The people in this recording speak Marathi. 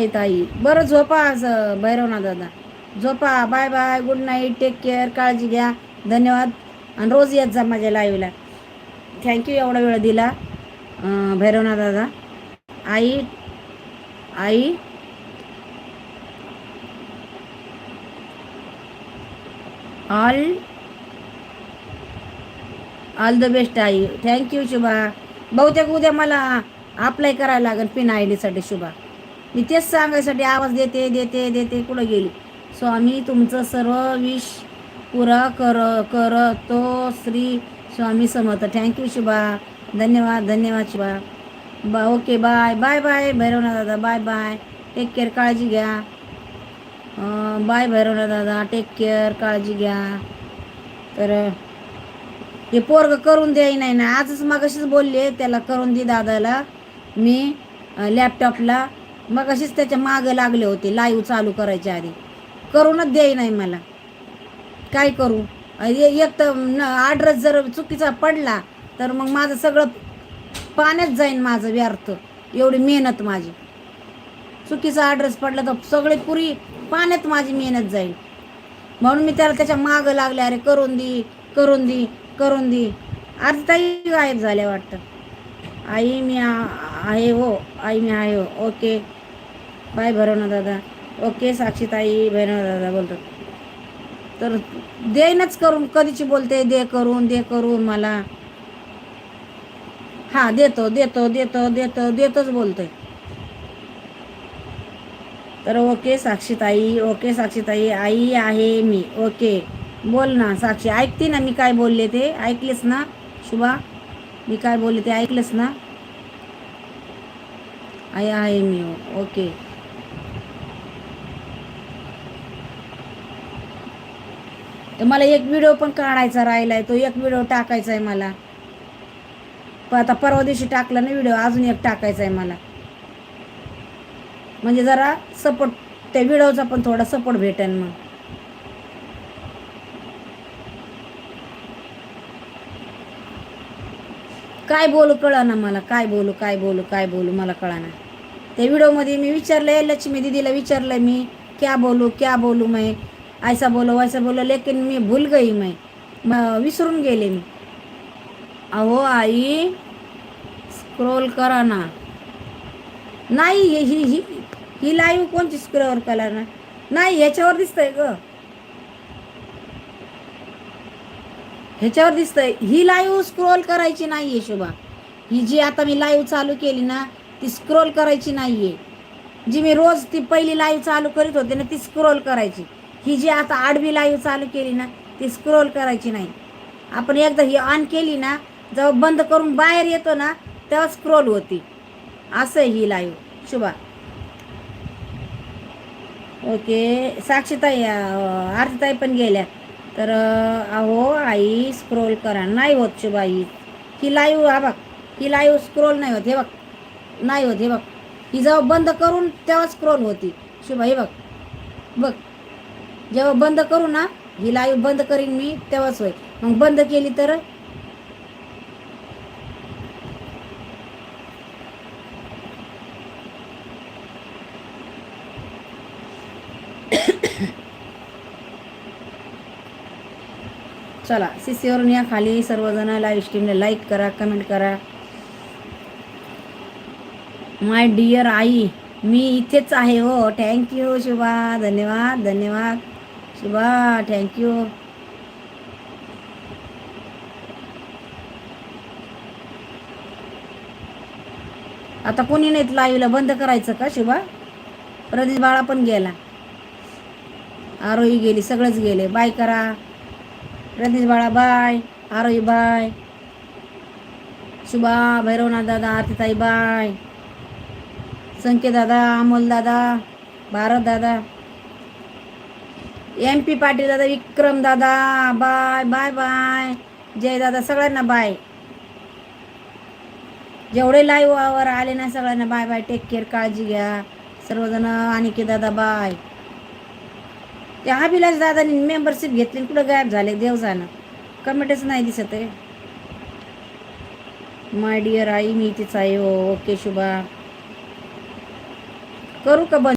आहे ताई. बरं झोपा आज भैरवनाथ दादा, झोपा. Bye bye, good night, take care, काळजी घ्या. धन्यवाद. आणि रोज येत जा माझ्या लाईव्हला. थँक्यू एवढा वेळ दिला भैरवनाथ दादा. आई आई ऑल ऑल द बेस्ट आई. थँक्यू शुभा. बहुतेक उद्या मला अप्लाय करायला लागेल पिन आय डीसाठी शुभा. मी तेच सांगायसाठी आवाज देते देते देते कुठं गेली. स्वामी तुमचं सर्व विश पुरा करतो श्री स्वामी समर्थ. थँक्यू शुभा. धन्यवाद धन्यवाद Shubha. Okay bye bye bye Bhairavnath दादा. बाय बाय, टेक केअर, काळजी घ्या. बाय भैरवनाथ दादा, टेक केअर, काळजी घ्या. तर हे पोरग करून द्याय नाही ना. आजच मगाशीच बोलले त्याला करून दे दादाला मी लॅपटॉपला. मगाशीच त्याच्या मागं लागले होते लाईव्ह चालू करायच्या आधी. करूनच द्याय नाही मला. काय करू. एक तर ॲड्रेस जर चुकीचा पडला तर मग माझं सगळं पाण्यात जाईन, माझं व्यर्थ. एवढी मेहनत माझी. चुकीचा ॲड्रेस पडला तर सगळी पुरी पाण्यात माझी मेहनत जाईल. म्हणून मी त्याला त्याच्या मागं लागले. अरे करून दे करून दे करून दे. आज ताई गायब झाल्या वाटतं. आई मी आहे हो, आई मी आहे हो. ओके बाय भैरवनाथ दादा. ओके साक्षी ताई, भैरवनाथ दादा बोलतो. तर देईनच करून. कधीची बोलते दे करून दे करून मला. हां देतो देतो देतो देतो देतोच बोलतोय. तर ओके साक्षीताई, ओके साक्षीताई, आई आहे मी. ओके बोल ना साक्षी. ऐकते ना मी काय बोलले ते. ऐकलेस ना शुभा, मी काय बोलले ते ऐकलंस ना. आई आहे मी. ओके तर मला एक व्हिडिओ पण काढायचा राहिलाय. तो एक व्हिडिओ टाकायचा आहे मला. आता परवा दिवशी टाकला ना व्हिडिओ, अजून एक टाकायचा आहे मला. म्हणजे जरा सपोर्ट, त्या व्हिडिओचा पण थोडा सपोर्ट भेटेल. मग काय बोलू कळा ना मला. काय बोलू काय बोलू काय बोलू मला कळा ना. त्या व्हिडिओमध्ये मी विचारलंय, लक्ष्मी दीदीला विचारलंय मी, क्या बोलू मैं, ऐसा बोलो वैसा बोलो, लेकिन मी भूल गई. मैं विसरून गेले मी. अहो आई स्क्रोल करा ना. नाही ही ही ही लाईव्ह कोणची स्क्रोल करा ना. नाही ह्याच्यावर दिसतंय ग, ह्याच्यावर दिसतंय. ही लाईव्ह स्क्रोल करायची नाहीये शुभा. ही जी आता मी लाईव्ह चालू केली ना ती स्क्रोल करायची नाहीये. जी मी रोज ती पहिली लाईव्ह चालू करीत होते ना ती स्क्रोल करायची. ही जी आता आडवी लाईव्ह चालू केली ना ती स्क्रोल करायची नाही. आपण एकदा ही ऑन केली ना, जेव्हा बंद करून बाहेर येतो ना तेव्हा स्क्रोल होती. असं आहे ही लाईव्ह शुभा. ओके साक्षीताई, आरतीताई पण गेल्या. तर अहो आई स्क्रोल करा. नाही होत शुभा. ही लाईव्ह हा बघ, ही लाईव्ह स्क्रोल नाही होत. हे बघ नाही होत. हे बघ ही जेव्हा बंद करून तेव्हा स्क्रोल होती शुभा. हे बघ बघ, जेव्हा बंद करू ना, ही लाईव्ह बंद करीन मी तेव्हाच होय. मग बंद केली तर चला सीसीवरून या खाली सर्वजण. लाईव्ह स्ट्रीमला लाईक करा, कमेंट करा. माय डिअर आई मी इथेच आहे हो. थँक्यू शुभा. धन्यवाद धन्यवाद शुभा. थँक्यू. आता कोणी नाहीत लाईव्हला. बंद करायचं का शुभा. प्रदीप बाळा पण गेला, आरोही गेली, सगळंच गेले. बाय करा. प्रदीप बाळा बाय, आरोही बाय, शुभा, भैरवनाथ दादा, आरतीताई बाय, संकेत दादा, अमोल दादा, भारत दादा, MP पाटील दादा, विक्रम दादा बाय बाय बाय, जय दादा, सगळ्यांना बाय. जेवढे लाईव्हवर आले ना सगळ्यांना बाय बाय. टेक केअर, काळजी घ्या सर्वजण. अनिकेत दादा बाय. त्या अभिलाष दादानी मेंबरशिप घेतली, कुठं गायब झाले देव जाणं. कमेंटच नाही दिसत आहे. माय डिअर आई मी इथेच आहे हो. ओके शुभा. करू का बंद.